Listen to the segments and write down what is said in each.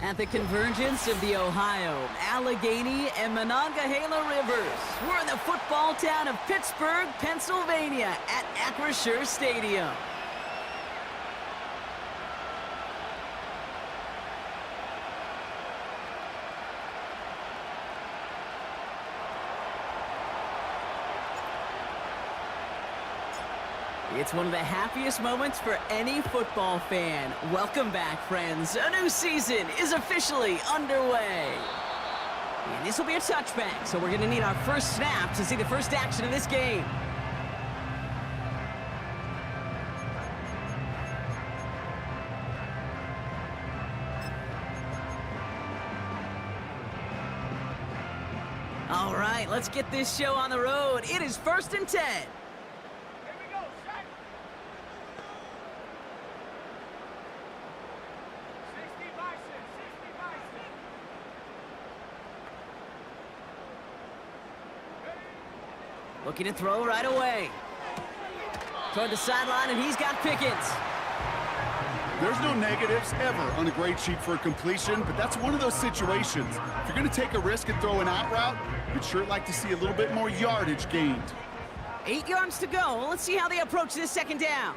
At the convergence of the Ohio, Allegheny, and Monongahela rivers, we're in the football town of Pittsburgh, Pennsylvania at Acrisure Stadium. It's one of the happiest moments for any football fan. Welcome back, friends. A new season is officially underway. And this will be a touchback, so we're going to need our first snap to see the first action of this game. All right, let's get this show on the road. It is 1st and 10. Looking to throw right away. Toward the sideline, and he's got Pickens. There's no negatives ever on a grade sheet for a completion, but that's one of those situations. If you're going to take a risk and throw an out route, you'd sure like to see a little bit more yardage gained. 8 yards to go. Well, let's see how they approach this second down.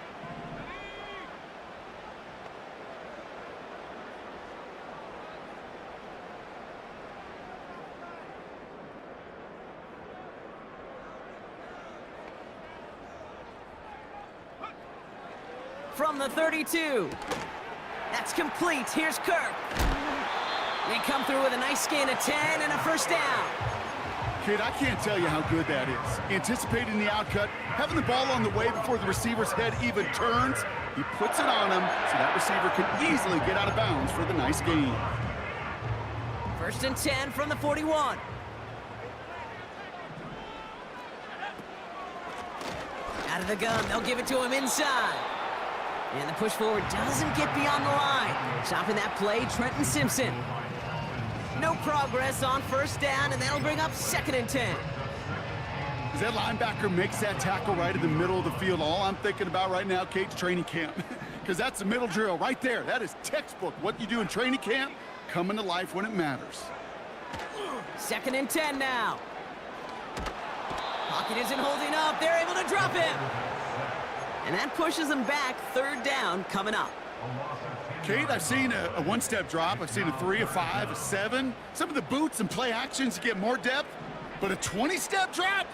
From the 32. That's complete. Here's Kirk. They come through with a nice gain of 10 and a first down. Kid, I can't tell you how good that is. Anticipating the outcut, having the ball on the way before the receiver's head even turns, he puts it on him so that receiver can easily get out of bounds for the nice gain. 1st and 10 from the 41. Out of the gun, they'll give it to him inside. And the push forward doesn't get beyond the line. Stopping that play, Trenton Simpson. No progress on first down, and that'll bring up 2nd and 10. As that linebacker makes that tackle right in the middle of the field, all I'm thinking about right now, Kate's training camp. Because that's the middle drill right there. That is textbook. What you do in training camp, coming to life when it matters. 2nd and 10 now. Pocket isn't holding up. They're able to drop him. And that pushes them back. 3rd down coming up. Kate, I've seen a one-step drop. I've seen a 3, a 5, a 7. Some of the boots and play actions get more depth. But a 20-step drop?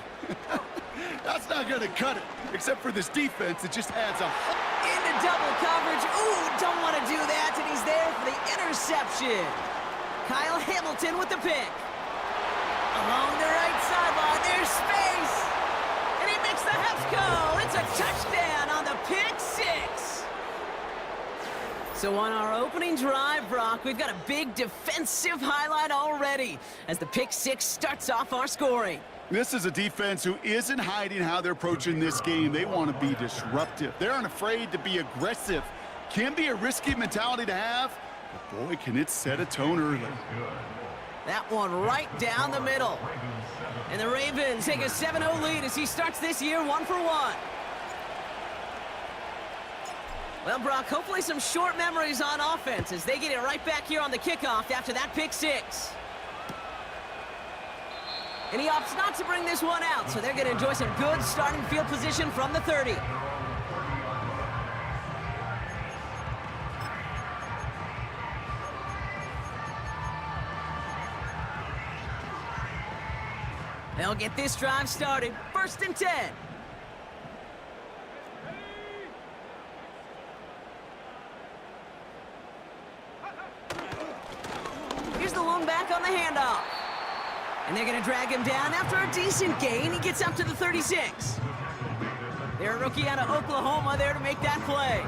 That's not going to cut it. Except for this defense, it just adds a... Into double coverage. Ooh, don't want to do that. And he's there for the interception. Kyle Hamilton with the pick. Along the right sideline, there's space. And he makes the Hefco. It's a touchdown on the pick 6. So on our opening drive, Brock, we've got a big defensive highlight already as the pick 6 starts off our scoring. This is a defense who isn't hiding how they're approaching this game. They want to be disruptive. They aren't afraid to be aggressive. Can be a risky mentality to have, but boy, can it set a tone early. That one right down the middle. And the Ravens take a 7-0 lead as he starts this year 1 for 1. Well, Brock, hopefully some short memories on offense as they get it right back here on the kickoff after that pick 6. And he opts not to bring this one out, so they're going to enjoy some good starting field position from the 30. They'll get this drive started. 1st and 10. Here's the lone back on the handoff. And they're going to drag him down after a decent gain. He gets up to the 36. They're a rookie out of Oklahoma there to make that play.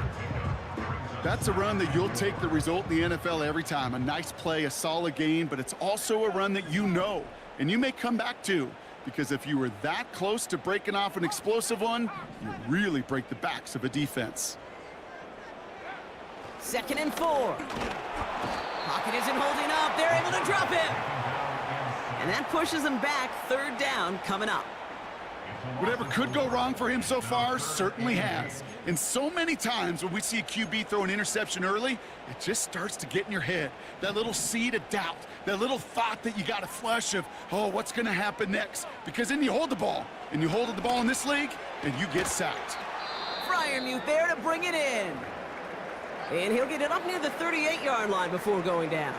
That's a run that you'll take the result in the NFL every time. A nice play, a solid gain, but it's also a run that you know, and you may come back to, because if you were that close to breaking off an explosive one, you really break the backs of a defense. 2nd and 4. Pocket isn't holding up. They're able to drop him. And that pushes them back. 3rd down coming up. Whatever could go wrong for him so far certainly has. And so many times when we see a QB throw an interception early, it just starts to get in your head. That little seed of doubt, that little thought that you got to flush of, oh, what's going to happen next? Because then you hold the ball, and you hold the ball in this league, and you get sacked. Freiermuth there to bring it in. And he'll get it up near the 38-yard line before going down.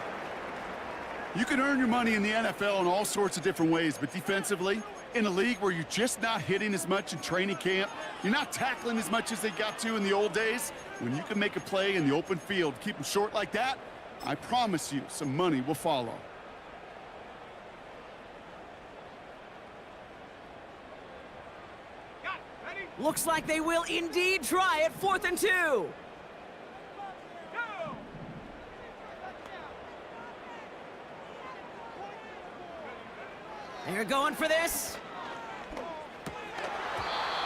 You can earn your money in the NFL in all sorts of different ways, but defensively, in a league where you're just not hitting as much in training camp, you're not tackling as much as they got to in the old days, when you can make a play in the open field, keep them short like that, I promise you some money will follow. Looks like they will indeed try it. 4th and 2. They're going for this.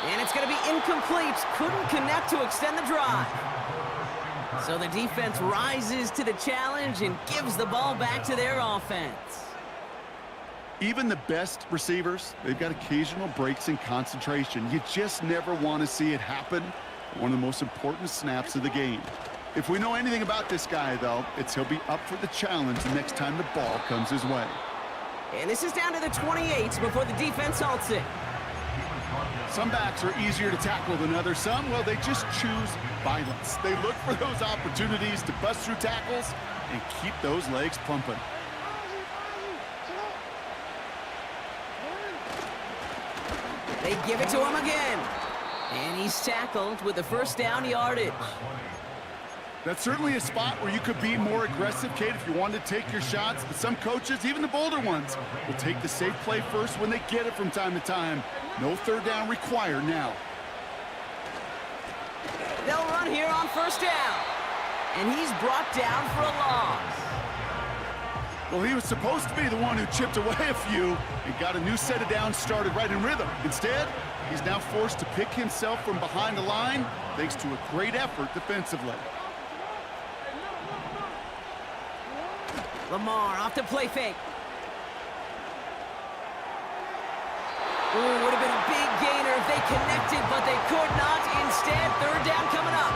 And it's going to be incomplete. Couldn't connect to extend the drive. So the defense rises to the challenge and gives the ball back to their offense. Even the best receivers, they've got occasional breaks in concentration. You just never want to see it happen. One of the most important snaps of the game. If we know anything about this guy, though, it's he'll be up for the challenge the next time the ball comes his way. And this is down to the 28 before the defense halts it. Some backs are easier to tackle than others. Some, well, they just choose violence. They look for those opportunities to bust through tackles and keep those legs pumping. They give it to him again. And he's tackled with the first down yardage. That's certainly a spot where you could be more aggressive, Kate, if you wanted to take your shots. But some coaches, even the bolder ones, will take the safe play first when they get it from time to time. No third down required now. They'll run here on first down. And he's brought down for a loss. Well, he was supposed to be the one who chipped away a few and got a new set of downs started right in rhythm. Instead, he's now forced to pick himself from behind the line thanks to a great effort defensively. Lamar off to play fake. Ooh, would have been a big gainer if they connected, but they could not. Instead, third down coming up.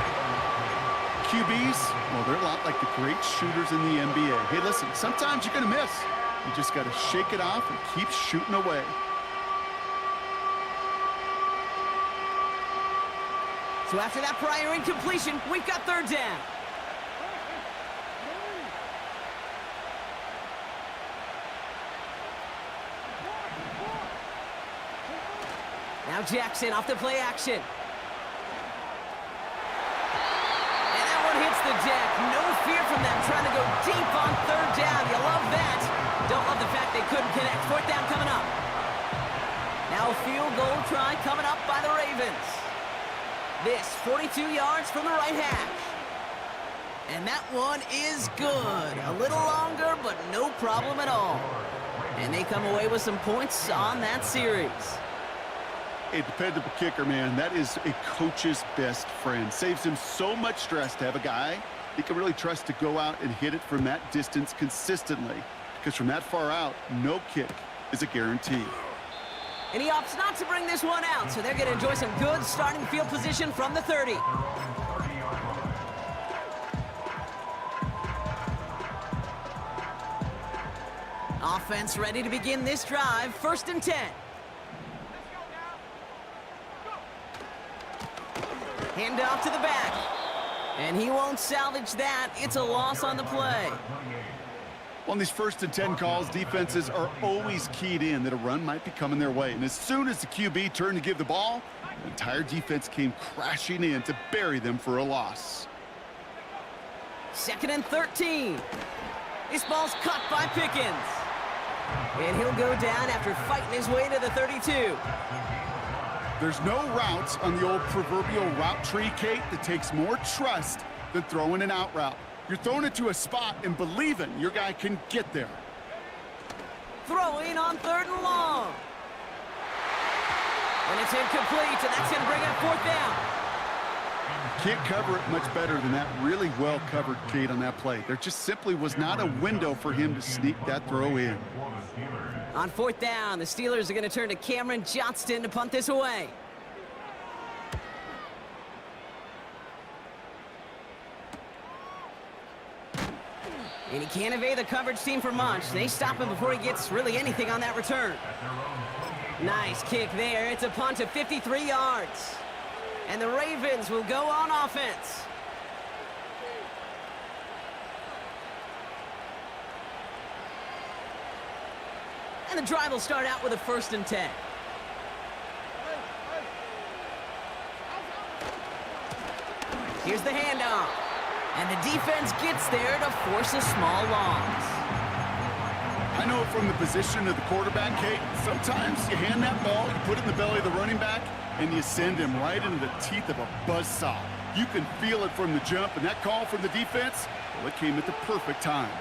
QBs, well, they're a lot like the great shooters in the NBA. Hey, listen, sometimes you're going to miss. You just got to shake it off and keep shooting away. So after that prior incompletion, we've got third down. Now Jackson off the play action. And that one hits the deck. No fear from them trying to go deep on third down. You love that. Don't love the fact they couldn't connect. Fourth down coming up. Now a field goal try coming up by the Ravens. This 42 yards from the right hash. And that one is good. A little longer, but no problem at all. And they come away with some points on that series. A dependable kicker, man, that is a coach's best friend. Saves him so much stress to have a guy he can really trust to go out and hit it from that distance consistently. Because from that far out, no kick is a guarantee. And he opts not to bring this one out, so they're going to enjoy some good starting field position from the 30. Offense ready to begin this drive. 1st and 10. Hand off to the back. And he won't salvage that. It's a loss on the play. On these 1st and 10 calls, defenses are always keyed in that a run might be coming their way. And as soon as the QB turned to give the ball, the entire defense came crashing in to bury them for a loss. 2nd and 13. This ball's cut by Pickens. And he'll go down after fighting his way to the 32. There's no routes on the old proverbial route tree, Kate, that takes more trust than throwing an out route. You're throwing it to a spot and believing your guy can get there. Throwing on 3rd and long. And it's incomplete, and that's going to bring up 4th down. Can't cover it much better than that. Really well covered, Kate, on that play. There just simply was not a window for him to sneak that throw in. On fourth down, the Steelers are going to turn to Cameron Johnston to punt this away. And he can't evade the coverage team for much. They stop him before he gets really anything on that return. Nice kick there. It's a punt of 53 yards. And the Ravens will go on offense. And the drive will start out with a 1st and 10. Here's the handoff. And the defense gets there to force a small loss. I know from the position of the quarterback, Kate, sometimes you hand that ball, you put it in the belly of the running back, and you send him right into the teeth of a buzzsaw. You can feel it from the jump, and that call from the defense, well, it came at the perfect time.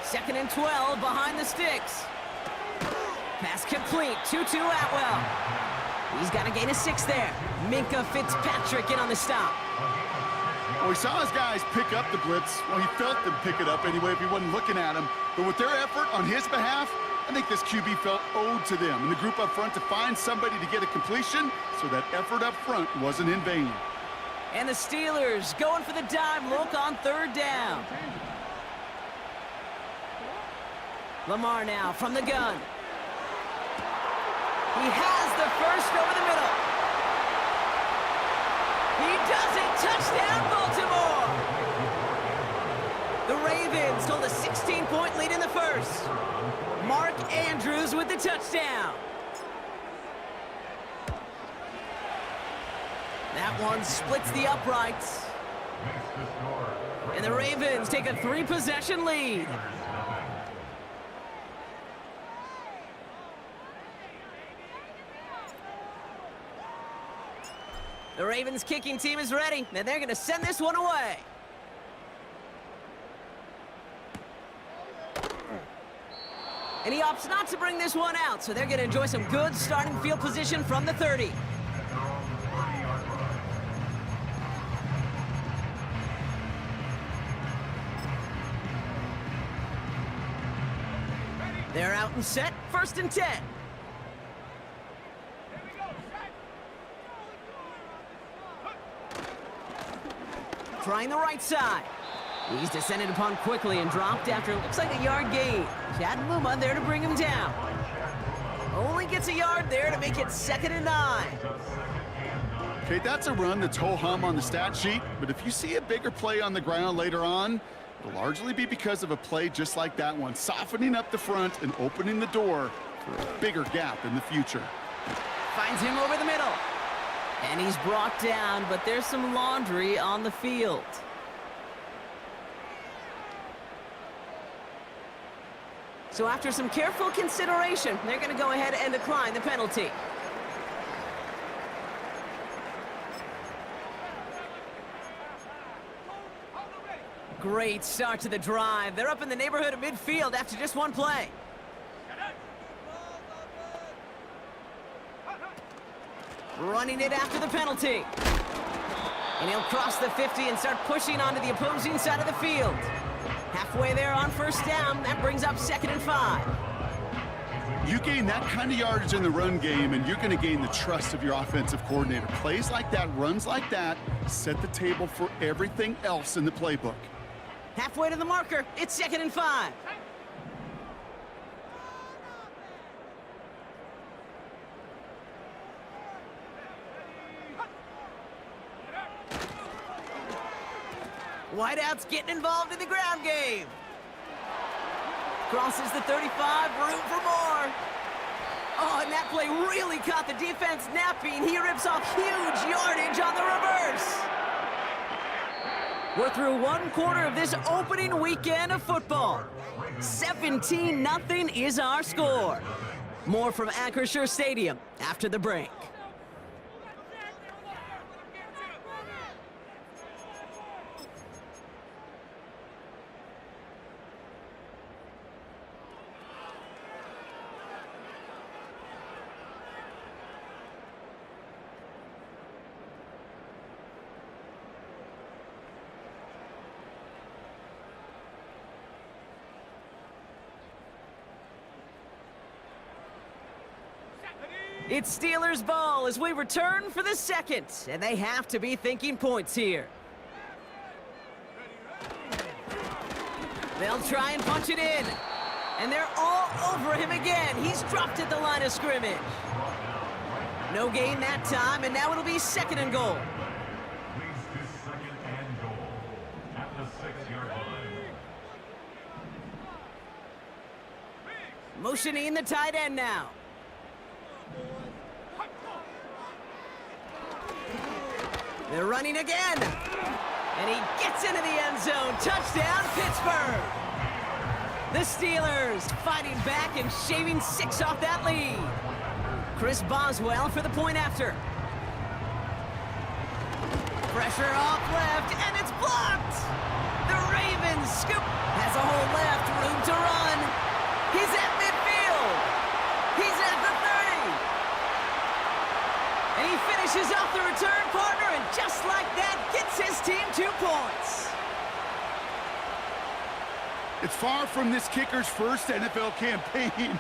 2nd and 12 behind the sticks. Pass complete, 2-2 Atwell. He's got to gain a 6 there. Minkah Fitzpatrick in on the stop. Well, he saw his guys pick up the blitz. Well, he felt them pick it up anyway if he wasn't looking at him. But with their effort on his behalf, I think this QB felt owed to them and the group up front to find somebody to get a completion, so that effort up front wasn't in vain. And the Steelers going for the dive look on 3rd down. Lamar now from the gun. He has the first over the middle. He does it! Touchdown, Baltimore! The Ravens hold a 16-point lead in the first. Mark Andrews with the touchdown. That one splits the uprights. And the Ravens take a 3-possession lead. The Ravens kicking team is ready, and they're going to send this one away. And he opts not to bring this one out, so they're going to enjoy some good starting field position from the 30. They're out and set, 1st and 10. Trying the right side. He's descended upon quickly and dropped after it looks like a yard gain. Chad Muma there to bring him down. Only gets a yard there to make it 2nd and 9. Okay, that's a run that's ho-hum on the stat sheet, but if you see a bigger play on the ground later on, it'll largely be because of a play just like that one, softening up the front and opening the door for a bigger gap in the future. Finds him over the middle. And he's brought down, but there's some laundry on the field. So after some careful consideration, they're going to go ahead and decline the penalty. Great start to the drive. They're up in the neighborhood of midfield after just one play. Running it after the penalty. And he'll cross the 50 and start pushing onto the opposing side of the field. Halfway there on 1st down, that brings up 2nd and 5. You gain that kind of yardage in the run game, and you're going to gain the trust of your offensive coordinator. Plays like that, runs like that, set the table for everything else in the playbook. Halfway to the marker, it's 2nd and 5. Whiteout's getting involved in the ground game. Crosses the 35, room for more. Oh, and that play really caught the defense napping. He rips off huge yardage on the reverse. We're through 1/4 of this opening weekend of football. 17-0 is our score. More from Acrisure Stadium after the break. It's Steelers ball as we return for the second, and they have to be thinking points here. They'll try and punch it in, and they're all over him again. He's dropped at the line of scrimmage. No gain that time, and now it'll be second and goal. Motioning the tight end now. They're running again. And he gets into the end zone. Touchdown, Pittsburgh. The Steelers fighting back and shaving 6 off that lead. Chris Boswell for the point after. Pressure off left, and it's blocked. The Ravens scoop. Has a hole left, room to run. He's at midfield. He's at the 30. And he finishes off the return partner, and just like that, gets his team 2 points. It's far from this kicker's first NFL campaign,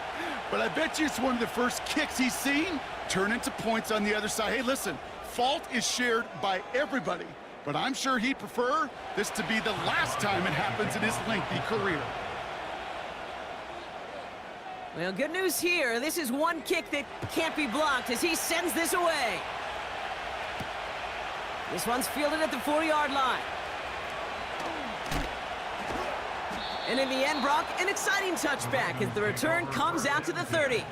but I bet you it's one of the first kicks he's seen turn into points on the other side. Hey, listen, fault is shared by everybody, but I'm sure he'd prefer this to be the last time it happens in his lengthy career. Well, good news here. This is one kick that can't be blocked as he sends this away. This one's fielded at the 4-yard line. And in the end, Brock, an exciting touchback as the return comes out to the 30.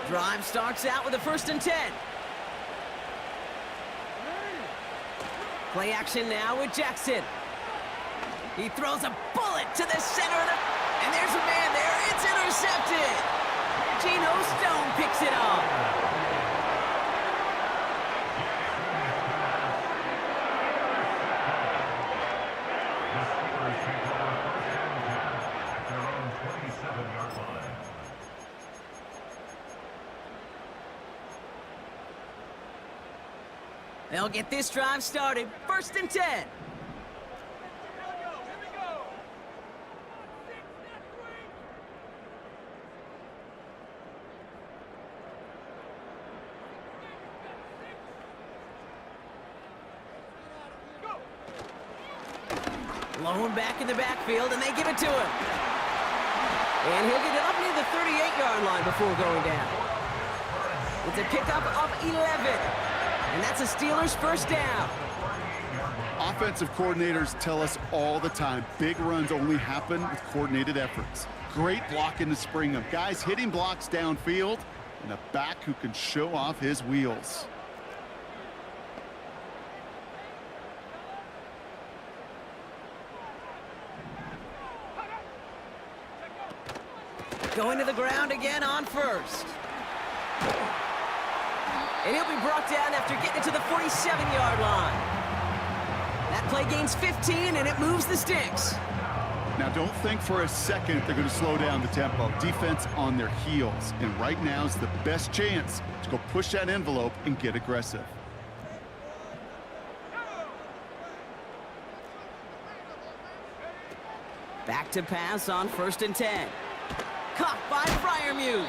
Drive starts out with a 1st and 10. Play action now with Jackson. He throws a bullet to the center of the... And there's a man there. It's intercepted. Geno Stone picks it up. They'll get this drive started. 1st and 10. Lone back in the backfield, and they give it to him. And he'll get it up near the 38-yard line before going down. It's a pickup of 11. And that's a Steelers 1st down. Offensive coordinators tell us all the time, big runs only happen with coordinated efforts. Great block in the spring of guys hitting blocks downfield and a back who can show off his wheels. Going to the ground again on 1st. And he'll be brought down after getting it to the 47-yard line. That play gains 15, and it moves the sticks. Now, don't think for a second they're going to slow down the tempo. Defense on their heels. And right now is the best chance to go push that envelope and get aggressive. Back to pass on 1st and 10. Caught by Freiermuth.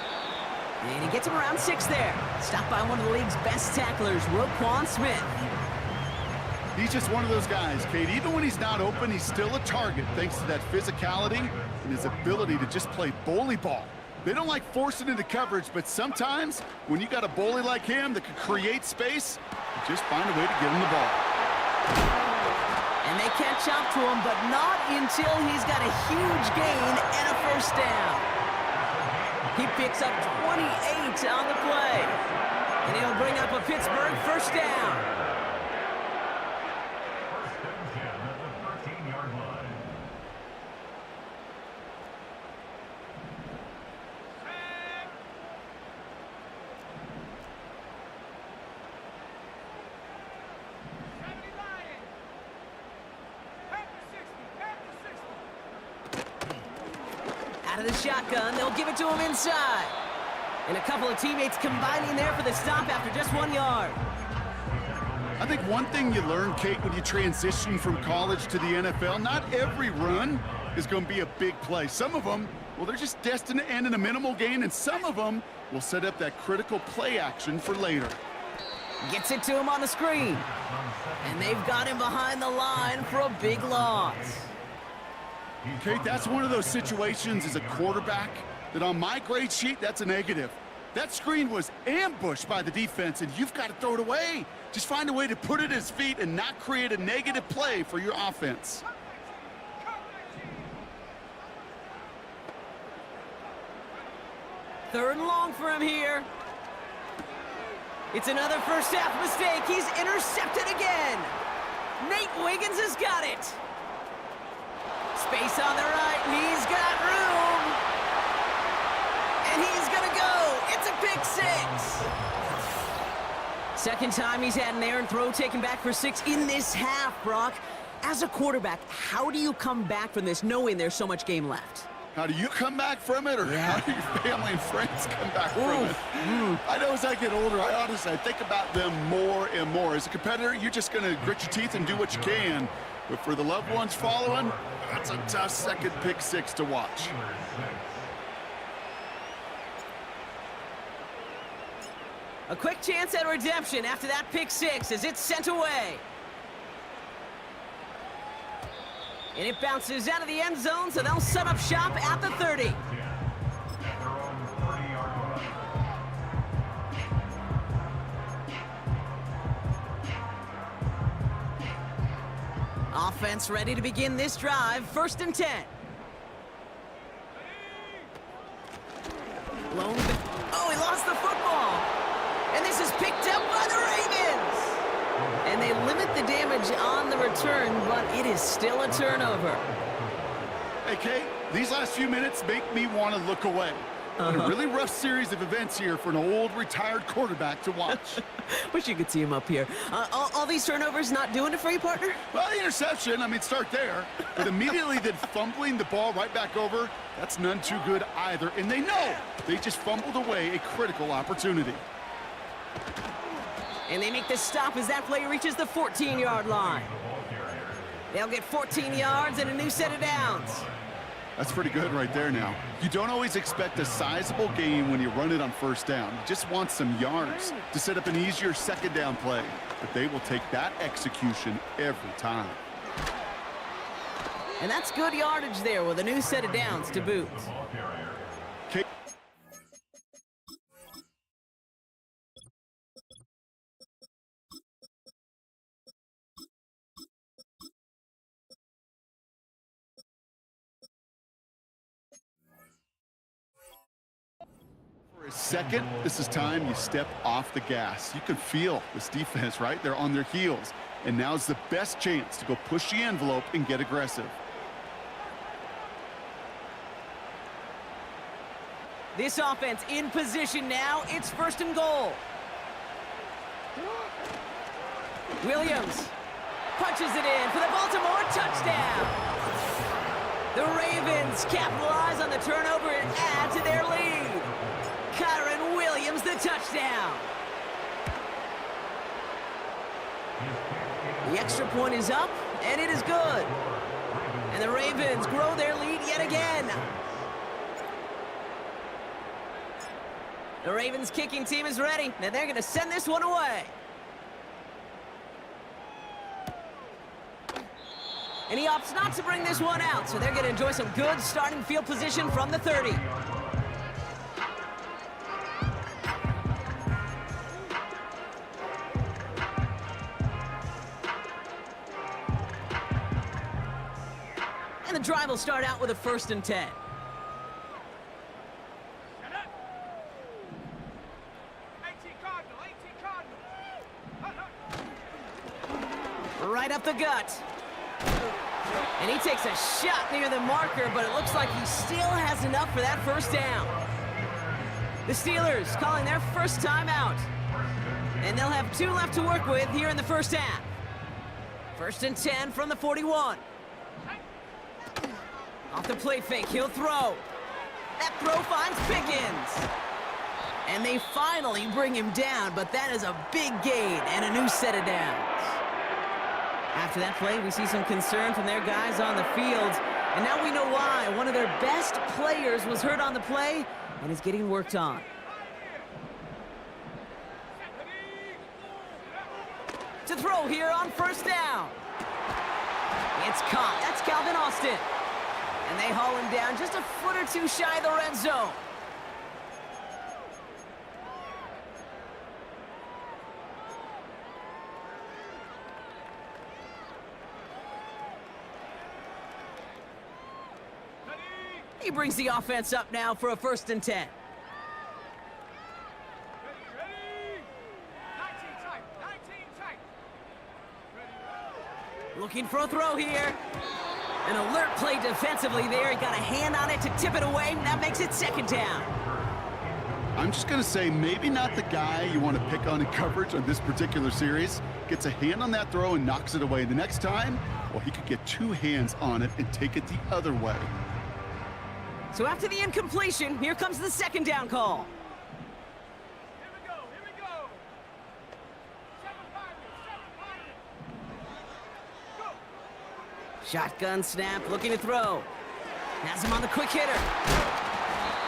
And he gets him around 6 there. Stopped by one of the league's best tacklers, Roquan Smith. He's just one of those guys, Kate. Even when he's not open, he's still a target thanks to that physicality and his ability to just play bully ball. They don't like forcing into coverage, but sometimes when you got a bully like him that can create space, you just find a way to get him the ball. And they catch up to him, but not until he's got a huge gain and a 1st down. He picks up 28 on the play. And he'll bring up a Pittsburgh 1st down. Out of the shotgun, they'll give it to him inside. And a couple of teammates combining there for the stop after just 1 yard. I think one thing you learn, Kate, when you transition from college to the NFL, not every run is going to be a big play. Some of them, well, they're just destined to end in a minimal gain, and some of them will set up that critical play action for later. Gets it to him on the screen. And they've got him behind the line for a big loss. Kate, that's one of those situations as a quarterback that on my grade sheet, that's a negative. That screen was ambushed by the defense, and you've got to throw it away. Just find a way to put it at his feet and not create a negative play for your offense. Third and long for him here. It's another first half mistake. He's intercepted again. Nate Wiggins has got it. Space on the right. He's got room. And he's going to go. It's a pick six. Second time he's had an errant throw taken back for 6 in this half, Brock. As a quarterback, how do you come back from this knowing there's so much game left? How do you come back from it, or how do your family and friends come back from it? I know as I get older, I think about them more and more. As a competitor, you're just going to grit your teeth and do what you can. But for the loved ones following, that's a tough second pick six to watch. A quick chance at redemption after that pick six as it's sent away. And it bounces out of the end zone, so they'll set up shop at the 30. Offense ready to begin this drive. 1st and 10. Oh, he lost the football. And this is picked up by the Ravens. And they limit the damage on the return, but it is still a turnover. Hey, Kate, these last few minutes make me want to look away. A really rough series of events here for an old retired quarterback to watch. Wish you could see him up here. All these turnovers not doing it for you, partner? Well, the interception, start there. But immediately then fumbling the ball right back over, that's none too good either. And they know they just fumbled away a critical opportunity. And they make the stop as that play reaches the 14-yard line. They'll get 14 yards and a new set of downs. That's pretty good right there now. You don't always expect a sizable gain when you run it on 1st down. You just want some yards to set up an easier 2nd down play. But they will take that execution every time. And that's good yardage there with a new set of downs to boot. For a second, this is time you step off the gas. You can feel this defense, right? They're on their heels. And now's the best chance to go push the envelope and get aggressive. This offense in position now. It's 1st and goal. Williams punches it in for the Baltimore touchdown. The Ravens capitalize on the turnover and add to their lead. Kyren Williams, the touchdown. The extra point is up, and it is good. And the Ravens grow their lead yet again. The Ravens kicking team is ready, and they're going to send this one away. And he opts not to bring this one out, so they're going to enjoy some good starting field position from the 30. And the drive will start out with a 1st and 10. Right up the gut. And he takes a shot near the marker, but it looks like he still has enough for that 1st down. The Steelers calling their first timeout. And they'll have 2 left to work with here in the 1st half. 1st and 10 from the 41. Off the play fake, he'll throw. That throw finds Pickens. And they finally bring him down, but that is a big gain and a new set of downs. After that play, we see some concern from their guys on the field. And now we know why. One of their best players was hurt on the play and is getting worked on. To throw here on first down. It's caught. That's Calvin Austin. And they haul him down just a foot or two shy of the red zone. He brings the offense up now for a 1st and 10. Looking for a throw here. An alert play defensively there. He got a hand on it to tip it away. That makes it 2nd down. I'm just going to say maybe not the guy you want to pick on in coverage on this particular series. Gets a hand on that throw and knocks it away. The next time, well, he could get 2 hands on it and take it the other way. So after the incompletion, here comes the 2nd down call. Here we go. 7-5. Shotgun snap, looking to throw. Has him on the quick hitter.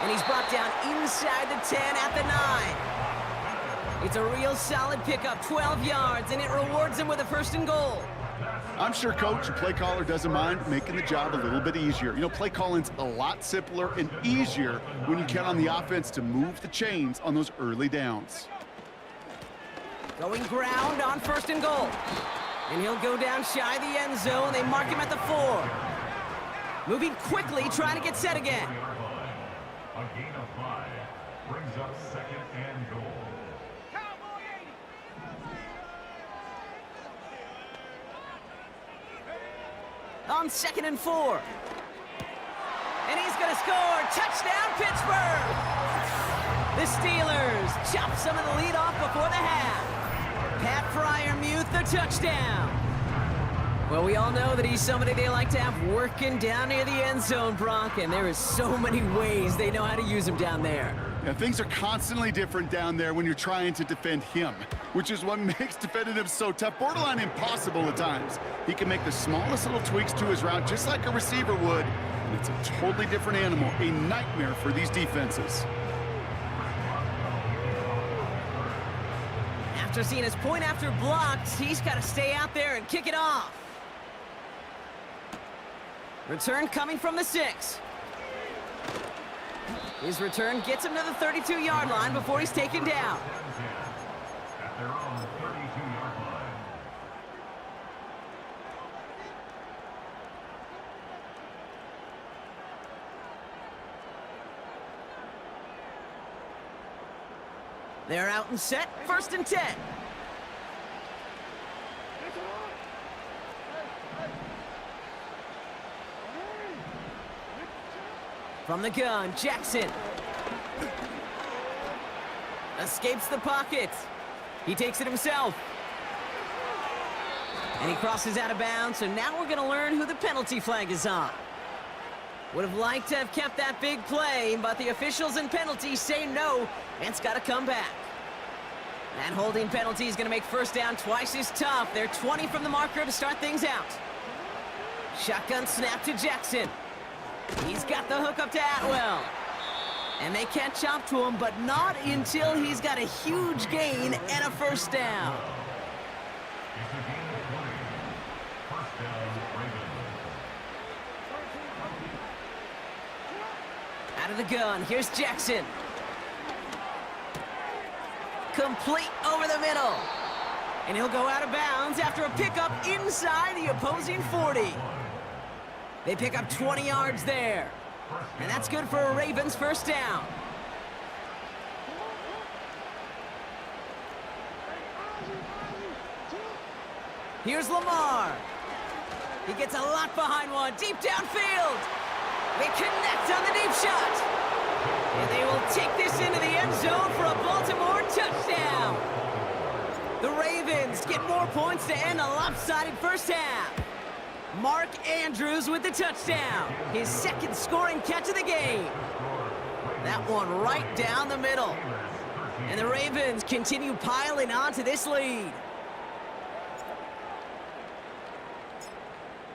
And he's brought down inside the 10 at the 9. It's a real solid pickup, 12 yards, and it rewards him with a 1st and goal. I'm sure coach and play caller doesn't mind making the job a little bit easier. You know, play calling's a lot simpler and easier when you count on the offense to move the chains on those early downs. Going ground on 1st and goal. And he'll go down shy of the end zone. They mark him at the 4. Moving quickly, trying to get set again. A gain of 5 brings up 2nd and goal. On 2nd and 4. And he's going to score. Touchdown, Pittsburgh! The Steelers chop some of the lead off before the half. Pat Freiermuth, the touchdown. Well, we all know that he's somebody they like to have working down near the end zone, Brock, and there is so many ways they know how to use him down there. Yeah, things are constantly different down there when you're trying to defend him, which is what makes defending him so tough, borderline impossible at times. He can make the smallest little tweaks to his route just like a receiver would, and it's a totally different animal, a nightmare for these defenses. After seeing his point after blocked, he's got to stay out there and kick it off. Return coming from the 6. His return gets him to the 32-yard line before he's taken down. At their own 32-yard line. They're out and set, 1st and 10. From the gun, Jackson. Escapes the pocket. He takes it himself. And he crosses out of bounds, so now we're going to learn who the penalty flag is on. Would have liked to have kept that big play, but the officials and penalties say no, and it's got to come back. That holding penalty is going to make 1st down twice as tough. They're 20 from the marker to start things out. Shotgun snap to Jackson. He's got the hook up to Atwell. And they catch up to him, but not until he's got a huge gain and a 1st down. It's a gain of 3. 1st down, Ravens. Out of the gun, here's Jackson. Complete over the middle. And he'll go out of bounds after a pickup inside the opposing 40. They pick up 20 yards there. And that's good for a Ravens 1st down. Here's Lamar. He gets a lot behind one, deep downfield. They connect on the deep shot. And they will take this into the end zone for a Baltimore touchdown. The Ravens get more points to end a lopsided 1st half. Mark Andrews with the touchdown. His 2nd scoring catch of the game. That one right down the middle. And the Ravens continue piling onto this lead.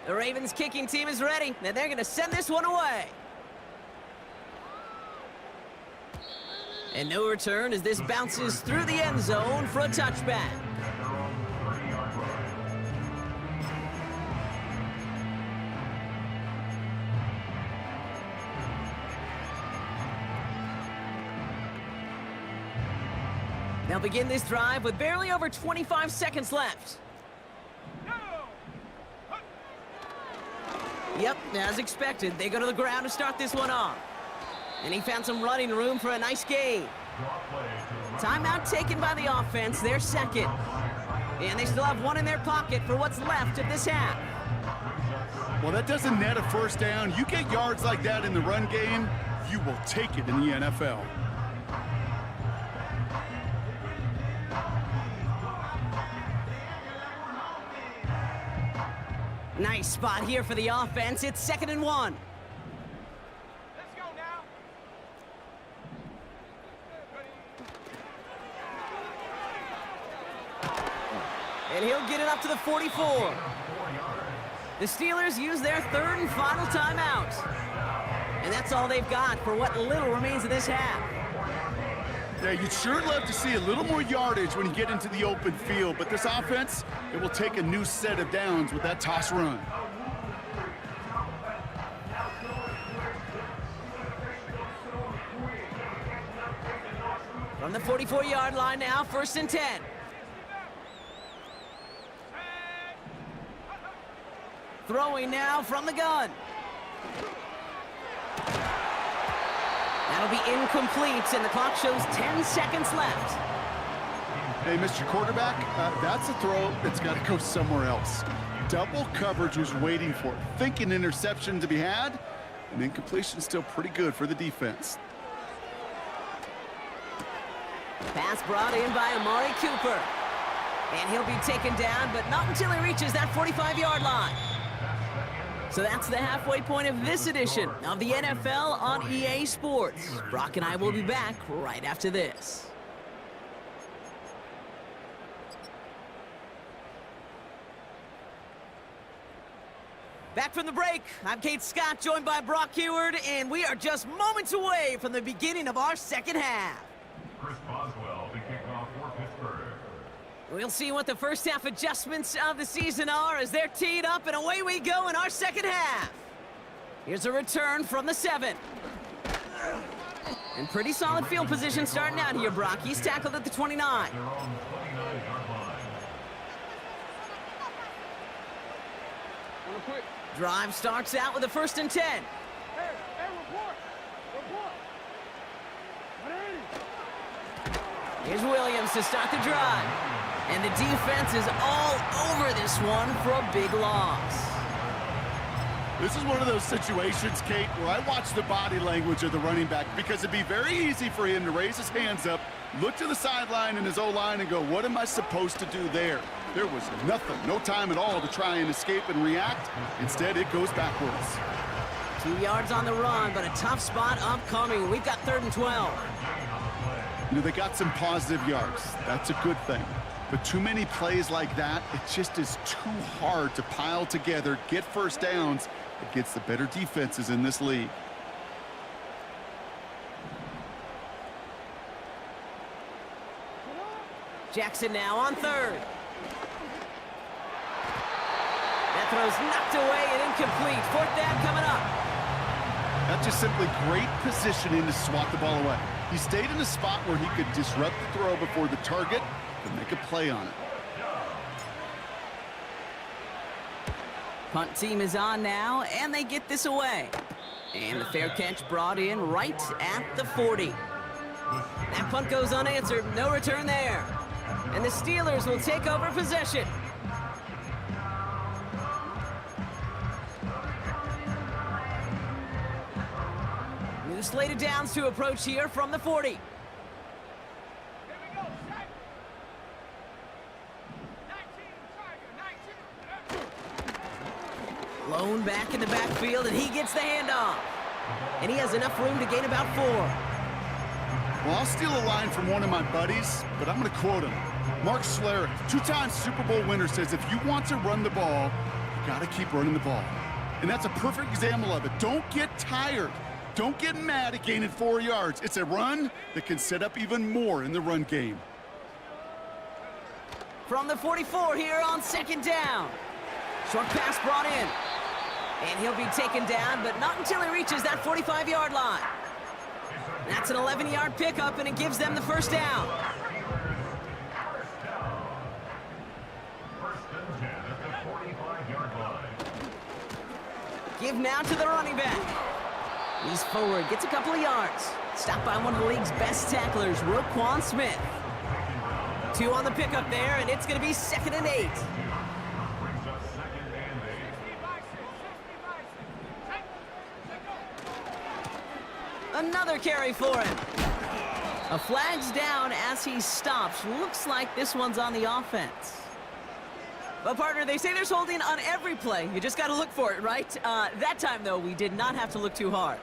The Ravens kicking team is ready, and they're going to send this one away. And no return as this bounces through the end zone for a touchback. They'll begin this drive with barely over 25 seconds left. Yep, as expected, they go to the ground to start this one off. And he found some running room for a nice gain. Timeout taken by the offense, their second. And they still have one in their pocket for what's left of this half. Well, that doesn't net a first down. You get yards like that in the run game, you will take it in the NFL. Nice spot here for the offense. It's 2nd and 1. Let's go now. And he'll get it up to the 44. The Steelers use their 3rd and final timeout. And that's all they've got for what little remains of this half. Yeah, you'd sure love to see a little more yardage when you get into the open field, but this offense, it will take a new set of downs with that toss run. From the 44-yard line now, 1st and 10. Throwing now from the gun. That'll be incomplete, and the clock shows 10 seconds left. Hey, Mr. Quarterback, that's a throw that's got to go somewhere else. Double coverage was waiting for it. Thinking interception to be had, and incompletion still pretty good for the defense. Pass brought in by Amari Cooper. And he'll be taken down, but not until he reaches that 45-yard line. So that's the halfway point of this edition of the NFL on EA Sports. Brock and I will be back right after this. Back from the break, I'm Kate Scott, joined by Brock Huard, and we are just moments away from the beginning of our second half. Chris Boswell to kick off for Pittsburgh. We'll see what the first half adjustments of the season are as they're teed up, and away we go in our second half. Here's a return from the 7. And pretty solid field position starting out here, Brock. He's tackled at the 29. They're on the 29-yard line. Drive starts out with a 1st and 10. Hey, report. Here's Williams to start the drive. And the defense is all over this one for a big loss. This is one of those situations, Kate, where I watch the body language of the running back because it'd be very easy for him to raise his hands up, look to the sideline in his O-line and go, what am I supposed to do there? There was nothing, no time at all to try and escape and react. Instead, it goes backwards. 2 yards on the run, but a tough spot upcoming. We've got 3rd and 12. You know, they got some positive yards. That's a good thing. But too many plays like that, it just is too hard to pile together, get first downs against the better defenses in this league. Jackson now on 3rd. That throw's knocked away and incomplete. 4th down coming up. That's just simply great positioning to swat the ball away. He stayed in a spot where he could disrupt the throw before the target and make a play on it. Punt team is on now, and they get this away. And the fair catch brought in right at the 40. That punt goes unanswered. No return there. And the Steelers will take over possession. New slate of downs to approach here from the 40. Here we go, set. 19, Tiger, 19. Lone back in the backfield, and he gets the handoff. And he has enough room to gain about 4. Well, I'll steal a line from one of my buddies, but I'm going to quote him. Mark Schlereth, two-time Super Bowl winner, says if you want to run the ball, you got to keep running the ball. And that's a perfect example of it. Don't get tired. Don't get mad at gaining 4 yards. It's a run that can set up even more in the run game. From the 44 here on second down. Short pass brought in. And he'll be taken down, but not until he reaches that 45-yard line. That's an 11-yard pickup, and it gives them the first down. First and 10 at the 45-yard line. Give now to the running back. He's forward, gets a couple of yards. Stopped by one of the league's best tacklers, Roquan Smith. 2 on the pickup there, and it's going to be 2nd and 8. Brings up 2nd and 8. Another carry for him. A flag's down as he stops. Looks like this one's on the offense. But partner, they say there's holding on every play. You just got to look for it, right? That time, though, we did not have to look too hard.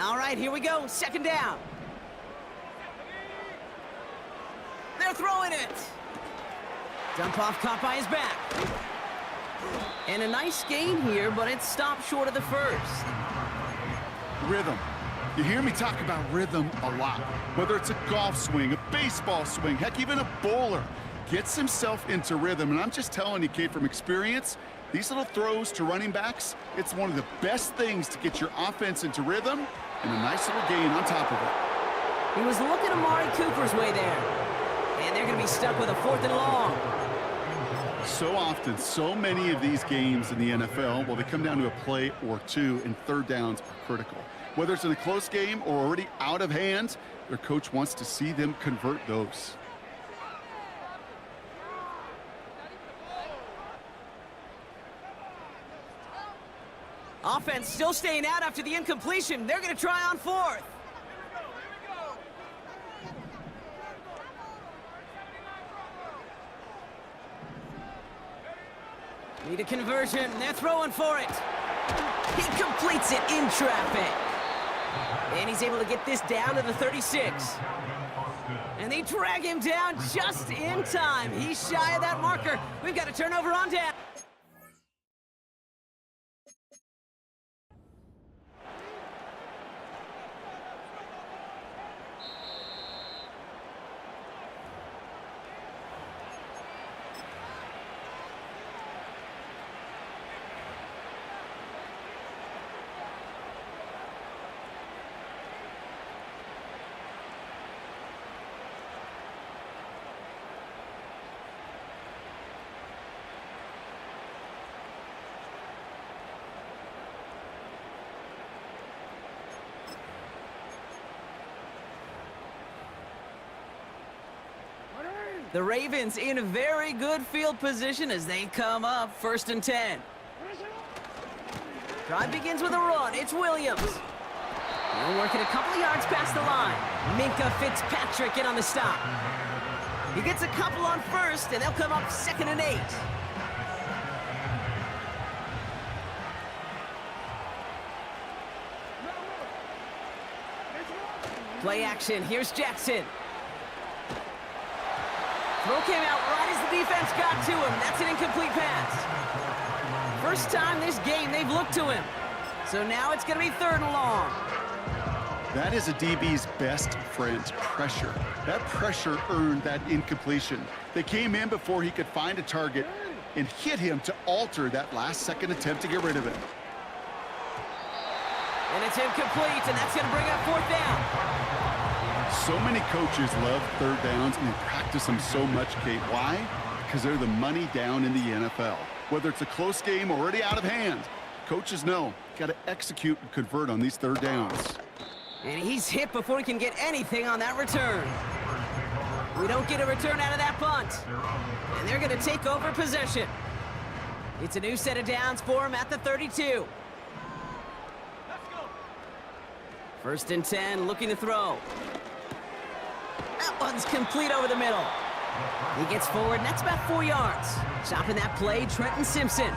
All right, here we go. 2nd down. They're throwing it. Dump off caught by his back. And a nice gain here, but it stopped short of the first. Rhythm. You hear me talk about rhythm a lot. Whether it's a golf swing, a baseball swing, heck, even a bowler gets himself into rhythm. And I'm just telling you, Kate, from experience, these little throws to running backs, it's one of the best things to get your offense into rhythm and a nice little gain on top of it. He was looking Amari Cooper's way there. And they're going to be stuck with a 4th and long. So often, so many of these games in the NFL, well, they come down to a play or two, and 3rd downs are critical. Whether it's in a close game or already out of hand, their coach wants to see them convert those. Offense still staying out after the incompletion. They're going to try on 4th. Need a conversion. They're throwing for it. He completes it in traffic. And he's able to get this down to the 36. And they drag him down just in time. He's shy of that marker. We've got a turnover on down. The Ravens in a very good field position as they come up 1st and 10. Drive begins with a run. It's Williams. He'll work it a couple of yards past the line. Minkah Fitzpatrick in on the stop. He gets a couple on 1st, and they'll come up 2nd and 8. Play action. Here's Jackson. Throw came out right as the defense got to him. That's an incomplete pass. First time this game they've looked to him. So now it's going to be 3rd and long. That is a DB's best friend, pressure. That pressure earned that incompletion. They came in before he could find a target and hit him to alter that last-second attempt to get rid of it. And it's incomplete, and that's going to bring up 4th down. So many coaches love 3rd downs, and they practice them so much, Kate. Why? Because they're the money down in the NFL. Whether it's a close game or already out of hand, coaches know got to execute and convert on these 3rd downs. And he's hit before he can get anything on that return. We don't get a return out of that punt. And they're going to take over possession. It's a new set of downs for him at the 32. 1st and 10, looking to throw. That one's complete over the middle. He gets forward, and that's about 4 yards. Stopping that play, Trenton Simpson.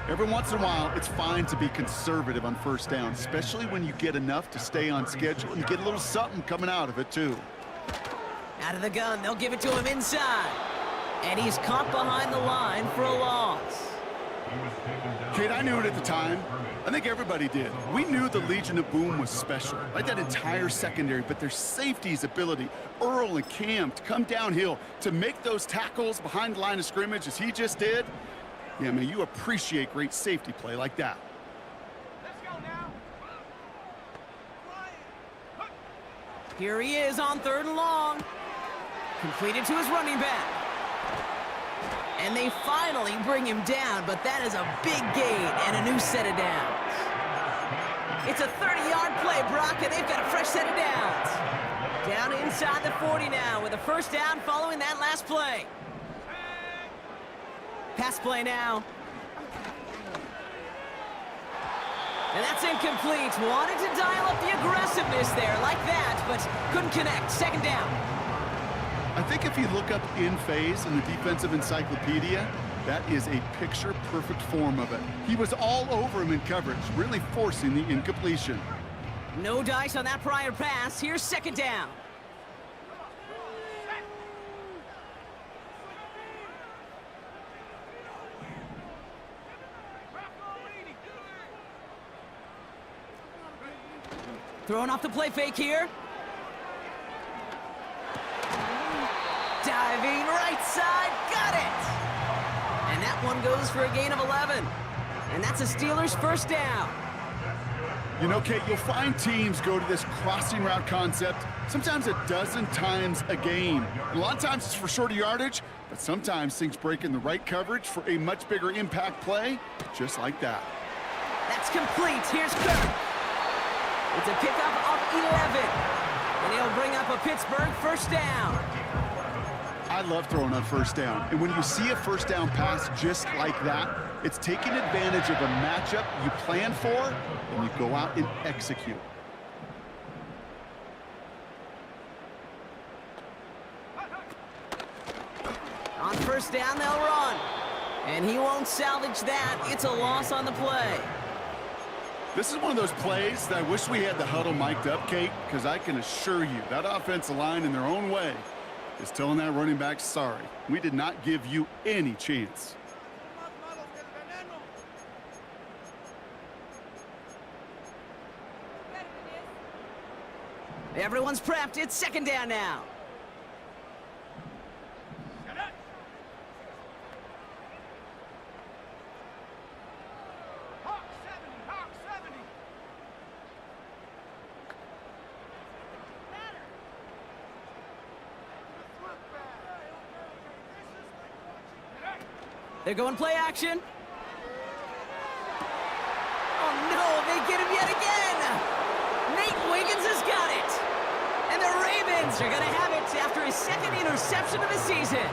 Every once in a while, it's fine to be conservative on first down, especially when you get enough to stay on schedule and you get a little something coming out of it, too. Out of the gun, they'll give it to him inside. And he's caught behind the line for a loss. Kate, I knew it at the time. I think everybody did. We knew the Legion of Boom was special, like that entire secondary, but their safety's ability, Earl and Cam, to come downhill, to make those tackles behind the line of scrimmage as he just did. Yeah, man, you appreciate great safety play like that. Let's go now. Here he is on 3rd and long. Completed to his running back. And they finally bring him down, but that is a big gain and a new set of downs. It's a 30-yard play, Brock, and they've got a fresh set of downs. Down inside the 40 now with a first down following that last play. Pass play now. And that's incomplete. Wanted to dial up the aggressiveness there like that, but couldn't connect. 2nd down. I think if you look up in phase in the defensive encyclopedia, that is a picture-perfect form of it. He was all over him in coverage, really forcing the incompletion. No dice on that prior pass. Here's 2nd down. Throwing off the play fake here. Diving right side, got it! And that one goes for a gain of 11. And that's a Steelers first down. You know, Kate, you'll find teams go to this crossing route concept sometimes a dozen times a game. And a lot of times it's for shorter yardage, but sometimes things break in the right coverage for a much bigger impact play, just like that. That's complete. Here's Kirk. It's a pickup of 11. And he'll bring up a Pittsburgh first down. I love throwing on first down. And when you see a first down pass just like that, it's taking advantage of a matchup you plan for, and you go out and execute. On first down, they'll run. And he won't salvage that. It's a loss on the play. This is one of those plays that I wish we had the huddle mic'd up, Kate, because I can assure you that offensive line in their own way is telling that running back, sorry, we did not give you any chance. Everyone's prepped. It's 2nd down now. Hawk 70. They're going play action. Oh, no, they get him yet again. Nate Wiggins has got it. And the Ravens are going to have it after his 2nd interception of the season.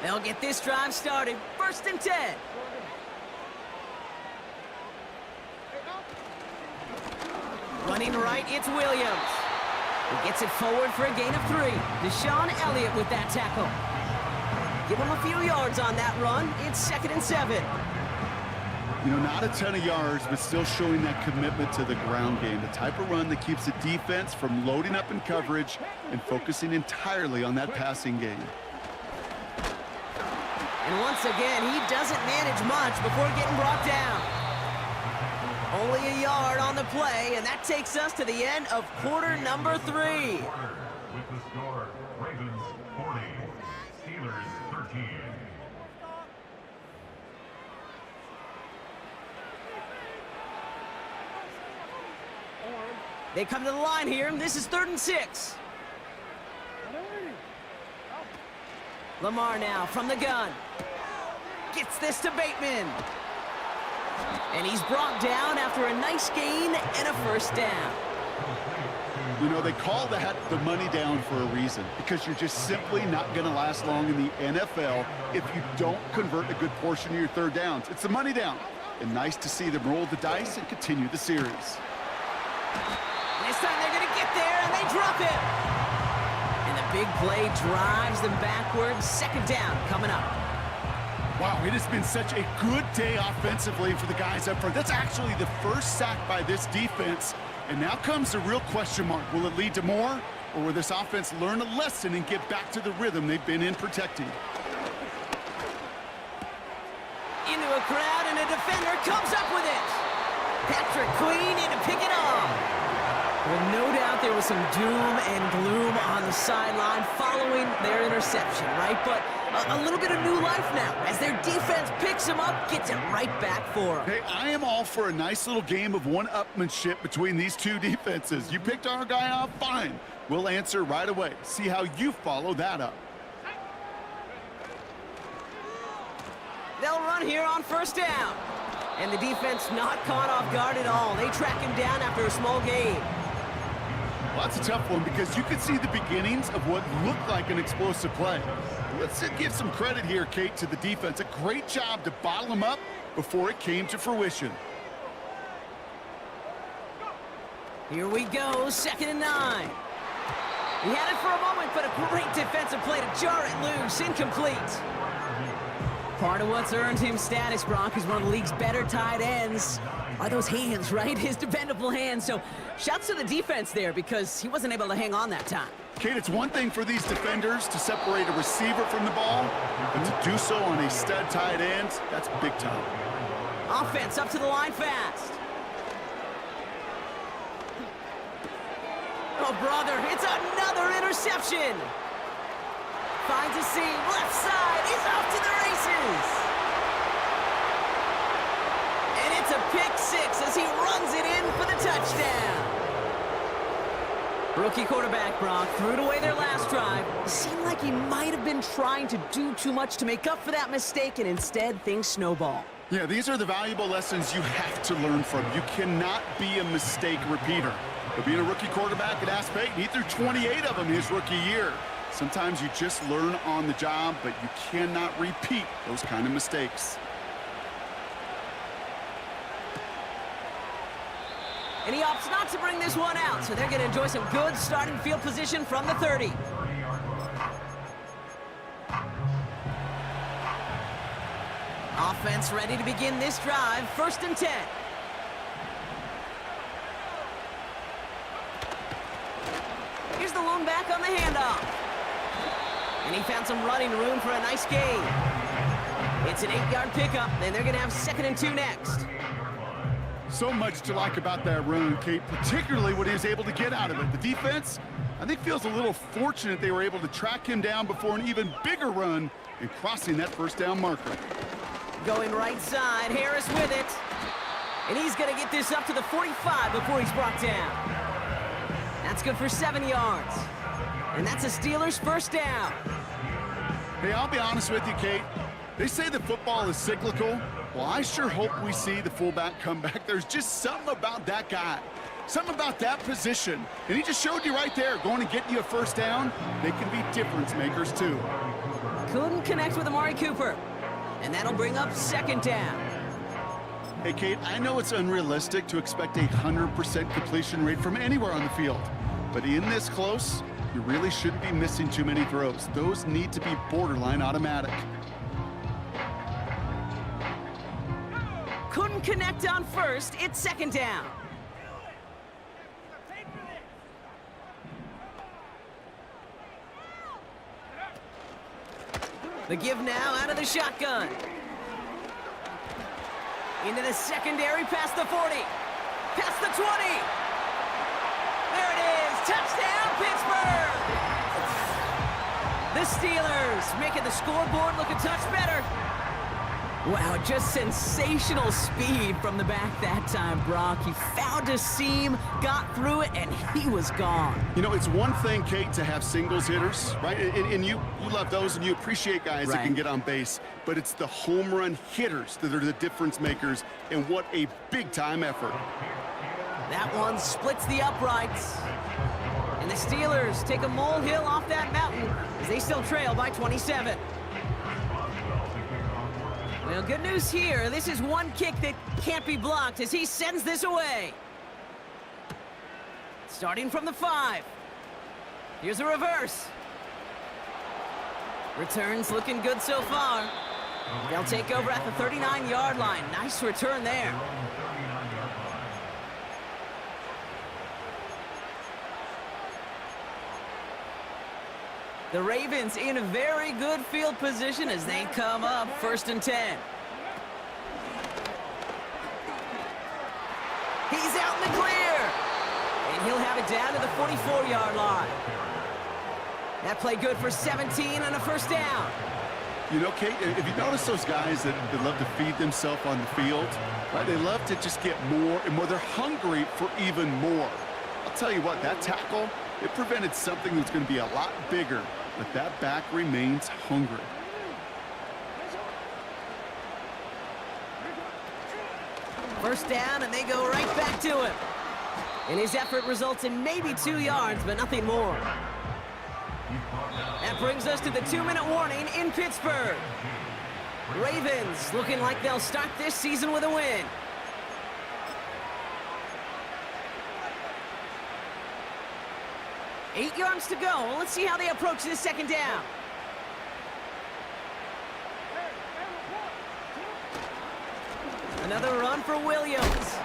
They'll get this drive started. 1st and 10. Running right, it's Williams. He gets it forward for a gain of 3. Deshaun Elliott with that tackle. Give him a few yards on that run. It's 2nd and 7. You know, not a ton of yards, but still showing that commitment to the ground game. The type of run that keeps the defense from loading up in coverage and focusing entirely on that passing game. And once again, he doesn't manage much before getting brought down. Only a yard on the play, and that takes us to the end of quarter number 3. With the score, Ravens 40, Steelers 13. They come to the line here. This is 3rd and 6. Lamar now from the gun. Gets this to Bateman. And he's brought down after a nice gain and a first down. You know, they call that the money down for a reason, because you're just simply not going to last long in the NFL if you don't convert a good portion of your 3rd downs. It's the money down. And nice to see them roll the dice and continue the series. This time they're going to get there, and they drop him. And the big play drives them backwards. Second down coming up. Wow, it has been such a good day offensively for the guys up front. That's actually the first sack by this defense. And now comes the real question mark. Will it lead to more? Or will this offense learn a lesson and get back to the rhythm they've been in protecting? Into a crowd, and a defender comes up with it. Patrick Queen in to pick it off. Well, no doubt there was some doom and gloom on the sideline following their interception, right? But a little bit of new life now as their defense picks him up, gets it right back for them. Hey, I am all for a nice little game of one-upmanship between these two defenses. You picked our guy off, fine. We'll answer right away. See how you follow that up. They'll run here on first down. And the defense not caught off guard at all. They track him down after a small gain. Well, that's a tough one because you could see the beginnings of what looked like an explosive play. Let's give some credit here, Kate, to the defense. A great job to bottle him up before it came to fruition. Here we go, 2nd and 9. He had it for a moment, but a great defensive play to jar it loose, incomplete. Part of what's earned him status, Brock, is one of the league's better tight ends. Are those hands, right? His dependable hands. So shouts to the defense there because he wasn't able to hang on that time. Kate, it's one thing for these defenders to separate a receiver from the ball, but to do so on a stud tight end, that's big time. Offense up to the line fast. Oh, brother, it's another interception. Finds a seam, left side, he's off to the races. And it's a pick six as he runs it in for the touchdown. Rookie quarterback, Brock, threw it away their last drive. It seemed like he might have been trying to do too much to make up for that mistake, and instead things snowball. Yeah, these are the valuable lessons you have to learn from. You cannot be a mistake repeater. But being a rookie quarterback at Ask Peyton, he threw 28 of them his rookie year. Sometimes you just learn on the job, but you cannot repeat those kind of mistakes. And he opts not to bring this one out, so they're going to enjoy some good starting field position from the 30. Offense ready to begin this drive, 1st and 10. Here's the lone back on the handoff. And he found some running room for a nice gain. It's an 8-yard pickup, and they're going to have 2nd and 2 next. So much to like about that run, Kate, particularly what he was able to get out of it. The defense, I think, feels a little fortunate they were able to track him down before an even bigger run and crossing that 1st down marker. Going right side, Harris with it. And he's going to get this up to the 45 before he's brought down. That's good for 7 yards. And that's a Steelers 1st down. Hey, I'll be honest with you, Kate. They say that football is cyclical. Well, I sure hope we see the fullback come back. There's just something about that guy, something about that position. And he just showed you right there, going to get you a 1st down. They can be difference makers, too. Couldn't connect with Amari Cooper. And that'll bring up 2nd down. Hey, Kate, I know it's unrealistic to expect a 100% completion rate from anywhere on the field. But in this close, you really shouldn't be missing too many throws. Those need to be borderline automatic. Couldn't connect on 1st. It's 2nd down. The give now out of the shotgun. Into the secondary, past the 40. Past the 20. There it is. Touchdown, Pittsburgh. The Steelers making the scoreboard look a touch better. Wow, just sensational speed from the back that time, Brock. He found a seam, got through it, and he was gone. You know, it's one thing, Kate, to have singles hitters, right? And you love those, and you appreciate guys that can get on base. But it's the home run hitters that are the difference makers, and what a big-time effort. That one splits the uprights. And the Steelers take a molehill off that mountain as they still trail by 27. Well, good news here. This is one kick that can't be blocked as he sends this away. Starting from the 5. Here's a reverse. Returns looking good so far. They'll take over at the 39-yard line. Nice return there. The Ravens in a very good field position as they come up 1st and 10. He's out in the clear. And he'll have it down to the 44-yard line. That play good for 17 and a 1st down. You know, Kate, if you notice those guys that love to feed themselves on the field, right? They love to just get more and more. They're hungry for even more. I'll tell you what, that tackle, it prevented something that's going to be a lot bigger, but that back remains hungry. First down, and they go right back to him. And his effort results in maybe 2 yards, but nothing more. That brings us to the 2-minute warning in Pittsburgh. Ravens looking like they'll start this season with a win. Eight yards to go. Let's see how they approach this 2nd down. Another run for Williams.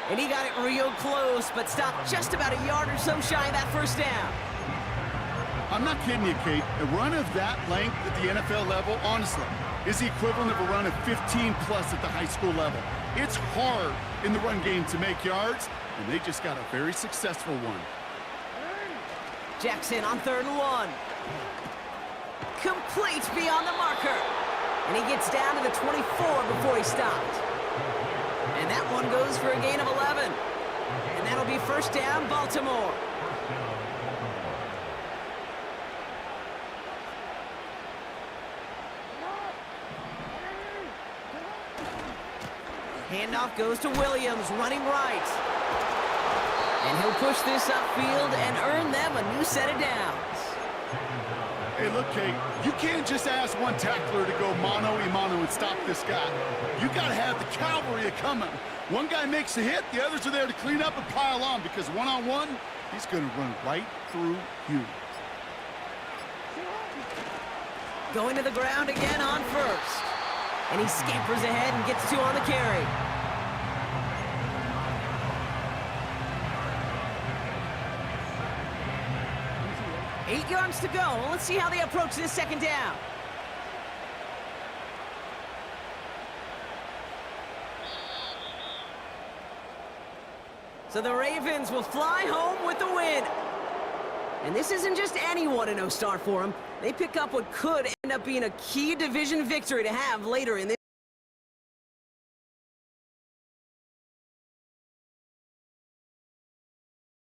And he got it real close, but stopped just about a yard or so shy of that 1st down. I'm not kidding you, Kate. A run of that length at the NFL level, honestly, is the equivalent of a run of 15-plus at the high school level. It's hard in the run game to make yards, and they just got a very successful one. Jackson on 3rd and 1. Complete beyond the marker. And he gets down to the 24 before he stopped. And that one goes for a gain of 11. And that'll be 1st down, Baltimore. Handoff goes to Williams, running right. And he'll push this upfield and earn them a new set of downs. Hey, look, Kate, you can't just ask one tackler to go mano-a-mano and stop this guy. You got to have the cavalry coming. One guy makes a hit, the others are there to clean up and pile on, because one-on-one, he's going to run right through you. Going to the ground again on 1st. And he scampers ahead and gets 2 on the carry. Eight yards to go. Let's see how they approach this 2nd down. So the Ravens will fly home with the win. And this isn't just any 1-0 start for them. They pick up what could end up being a key division victory to have later in this.